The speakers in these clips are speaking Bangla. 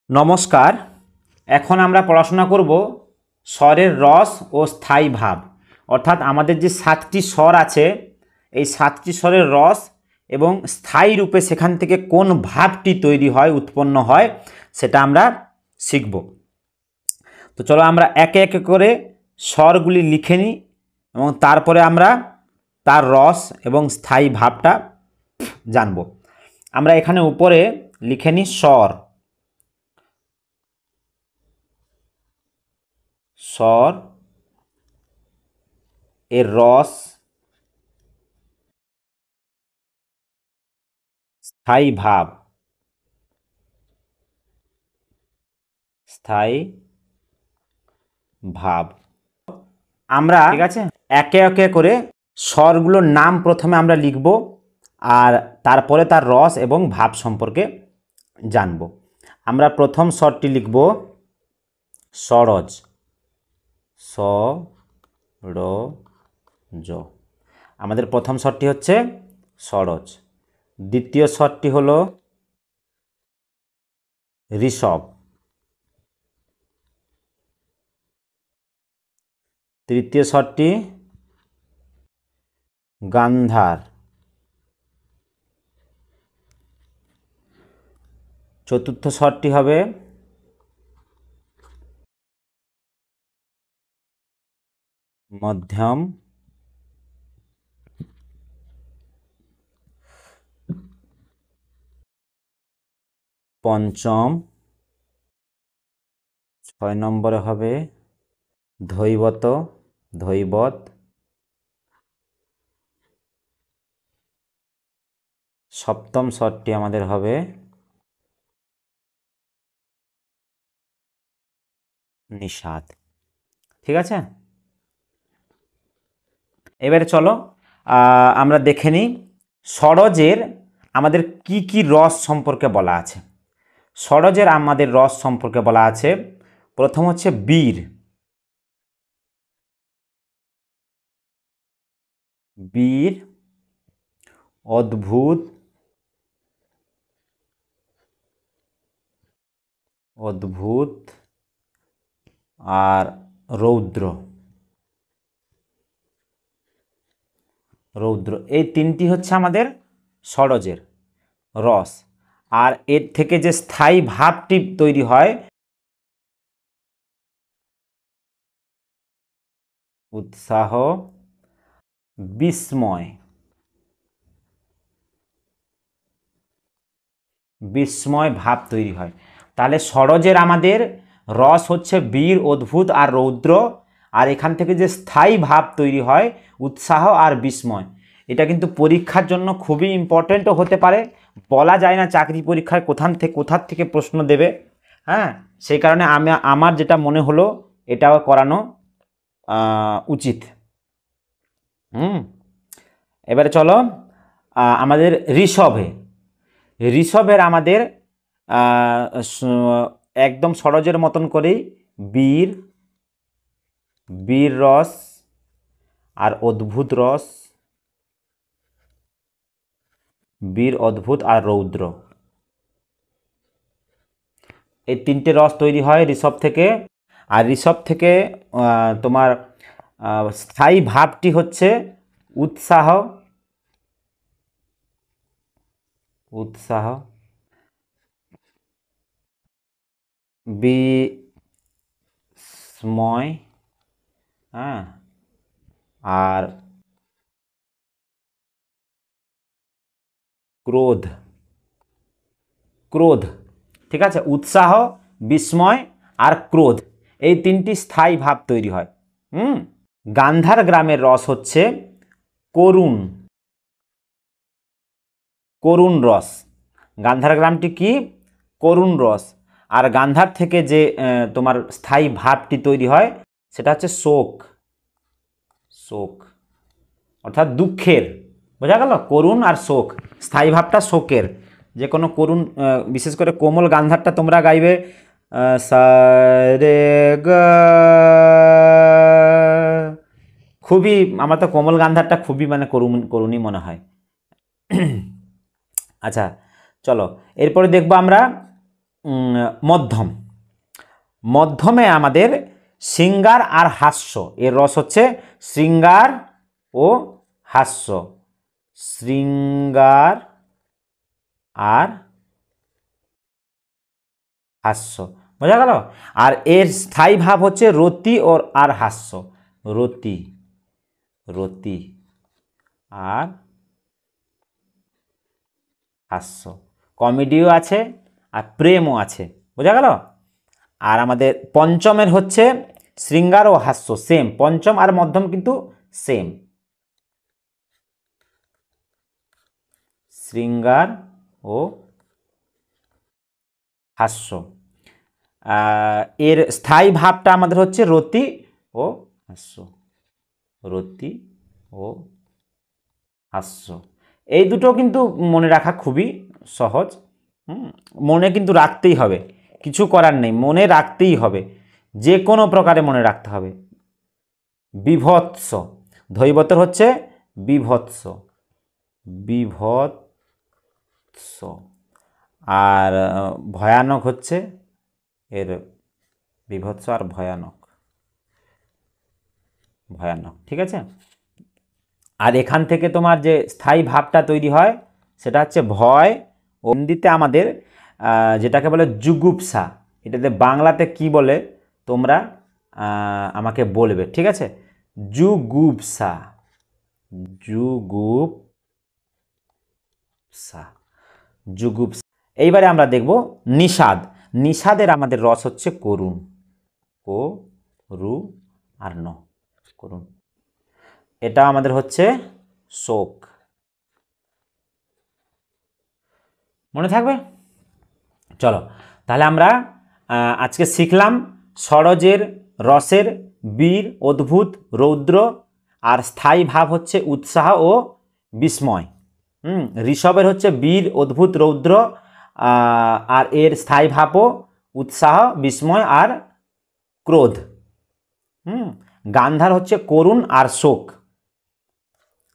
নমস্কার। এখন আমরা পড়াশোনা করব স্বরের রস ও স্থায়ী ভাব, অর্থাৎ আমাদের যে 7টি স্বর আছে এই 7টি স্বরের রস এবং স্থায়ী রূপে সেখান থেকে কোন ভাবটি তৈরি হয়, উৎপন্ন হয়, সেটা আমরা শিখব। তো চলো আমরা একে একে করে স্বরগুলি লিখে নিই এবং তারপরে আমরা তার রস এবং স্থায়ী ভাবটা জানব। আমরা এখানে উপরে লিখে নিই স্বর। স্বর এর রস, স্থায়ী ভাব, স্থায়ী ভাব। আমরা ঠিক আছে একে একে করে স্বরগুলোর নাম প্রথমে আমরা লিখব আর তারপরে তার রস এবং ভাব সম্পর্কে জানব। আমরা প্রথম স্বরটি লিখব সরজ। স র জ। আমাদের প্রথম স্বরটি হচ্ছে সরজ। দ্বিতীয় স্বরটি হলো ঋষভ। তৃতীয় স্বরটি গান্ধার। চতুর্থ স্বরটি হবে মধ্যম। পঞ্চম। 6 নম্বরে হবে ধৈবত, ধৈবত। সপ্তম স্বরটি আমাদের হবে নিষাদ। ঠিক আছে, এবারে চলো আমরা দেখে নিই সরজের আমাদের কি কি রস সম্পর্কে বলা আছে। সরজের আমাদের রস সম্পর্কে বলা আছে, প্রথম হচ্ছে বীর। বীর, অদ্ভুত, অদ্ভুত আর রৌদ্র। রৌদ্র এই তিনটি হচ্ছে আমাদের সরজের রস। আর এর থেকে যে স্থায়ী ভাবটি তৈরি হয় উৎসাহ, বিস্ময়। বিস্ময় ভাব তৈরি হয়। তাহলে সরজের আমাদের রস হচ্ছে বীর, অদ্ভুত আর রৌদ্র, আর এখান থেকে যে স্থায়ী ভাব তৈরি হয় উৎসাহ আর বিস্ময়। এটা কিন্তু পরীক্ষার জন্য খুবই ইম্পর্টেন্টও হতে পারে। বলা যায় না চাকরি পরীক্ষায় কোথার থেকে প্রশ্ন দেবে। হ্যাঁ, সেই কারণে আমার যেটা মনে হলো এটাও করানো উচিত। এবারে চলো আমাদের ঋষভের আমাদের একদম সরজের মতন করেই বীর, বীর রস আর অদ্ভুত রস, বীর, অদ্ভুত আর রৌদ্র। এই তিনটে রস তৈরি হয় ঋষভ থেকে। আর ঋষভ থেকে তোমার স্থায়ী ভাবটি হচ্ছে উৎসাহ, উৎসাহ, বিস্ময়, হ্যাঁ, আর ক্রোধ। ক্রোধ, ঠিক আছে, উৎসাহ, বিস্ময় আর ক্রোধ, এই তিনটি স্থায়ী ভাব তৈরি হয়। গান্ধার গ্রামের রস হচ্ছে করুণ, করুণ রস। গান্ধার গ্রামটি কি? করুণ রস। আর গান্ধার থেকে যে তোমার স্থায়ী ভাবটি তৈরি হয় সেটা হচ্ছে শোক, শোক অর্থাৎ দুঃখের। বোঝা গেল? করুণ আর শোক, স্থায়ী ভাবটা শোকের। যে কোনো করুণ, বিশেষ করে কোমল গান্ধারটা তোমরা গাইবে সা রে গা, খুবই, আমার তো কোমল গান্ধারটা খুবই মানে করুণই মনে হয়। আচ্ছা চলো এরপরে দেখবো আমরা মধ্যম। মধ্যমে আমাদের শৃঙ্গার আর হাস্য, এর রস হচ্ছে শৃঙ্গার ও হাস্য। শৃঙ্গার আর হাস্য, বোঝা গেল। আর এর স্থায়ী ভাব হচ্ছে রতি আর হাস্য। রতি, রতি আর হাস্য। কমেডিও আছে আর প্রেমও আছে, বোঝা গেল। আর আমাদের পঞ্চমের হচ্ছে শৃঙ্গার ও হাস্য, সেম। পঞ্চম আর মধ্যম কিন্তু সেম। শৃঙ্গার ও হাস্য। এর স্থায়ী ভাবটা আমাদের হচ্ছে রতি ও হাস্য। রতি ও হাস্য, এই দুটো কিন্তু মনে রাখা খুবই সহজ। মনে কিন্তু রাখতেই হবে, কিছু করার নেই, মনে রাখতেই হবে, যে কোনো প্রকারে মনে রাখতে হবে। বিভৎস, ধৈবতর হচ্ছে বিভৎস, বিভৎস। আর ভয়ানক হচ্ছে এর বিভৎস আর ভয়ানক, ভয়ানক, ঠিক আছে। আর এখান থেকে তোমার যে স্থায়ী ভাবটা তৈরি হয় সেটা হচ্ছে ভয়। হিন্দিতে আমাদের যেটাকে বলে জুগুপ্সা, এটাতে বাংলাতে কি বলে তোমরা আমাকে বলবে, ঠিক আছে। জুগুপ্সা, জুগুপ্সা, জুগুপ্সা। এইবারে আমরা দেখব নিষাদ। নিষাদের আমাদের রস হচ্ছে করুণ, রু আর ন, করুণ। এটা আমাদের হচ্ছে শোক, মনে থাকবে। চলো তাহলে আমরা আজকে শিখলাম ষড়জের রসের বীর, অদ্ভুত, রৌদ্র, আর স্থায়ী ভাব হচ্ছে উৎসাহ ও বিস্ময়। ঋষভের হচ্ছে বীর, অদ্ভুত, রৌদ্র, আর এর স্থায়ী ভাবও উৎসাহ, বিস্ময় আর ক্রোধ। গান্ধার হচ্ছে করুণ আর শোক।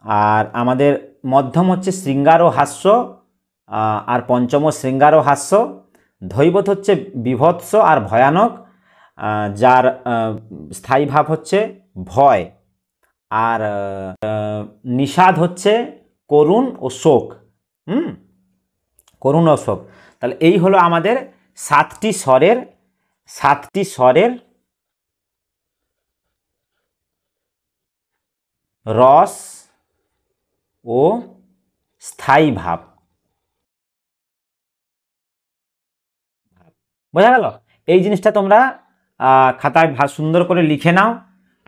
আর আমাদের মধ্যম হচ্ছে শৃঙ্গার ও হাস্য, আর পঞ্চম শৃঙ্গার ও হাস্য। ধৈবত হচ্ছে বিভৎস আর ভয়ানক, যার স্থায়ী ভাব হচ্ছে ভয়। আর নিষাদ হচ্ছে করুণ ও শোক। করুণ ও শোক। তাহলে এই হলো আমাদের সাতটি স্বরের রস ও স্থায়ী ভাব, বোঝা গেল। এই জিনিসটা তোমরা খাতায় সুন্দর করে লিখে নাও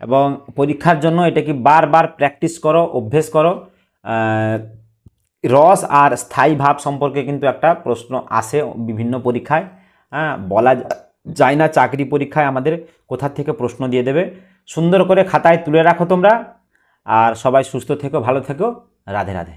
এবং পরীক্ষার জন্য এটাকে বারবার প্র্যাকটিস করো, অভ্যেস করো। রস আর স্থায়ী ভাব সম্পর্কে কিন্তু একটা প্রশ্ন আসে বিভিন্ন পরীক্ষায়। বলা যায় না চাকরি পরীক্ষায় আমাদের কোথা থেকে প্রশ্ন দিয়ে দেবে। সুন্দর করে খাতায় তুলে রাখো তোমরা। আর সবাই সুস্থ থেকো, ভালো থেকো। রাধে রাধে।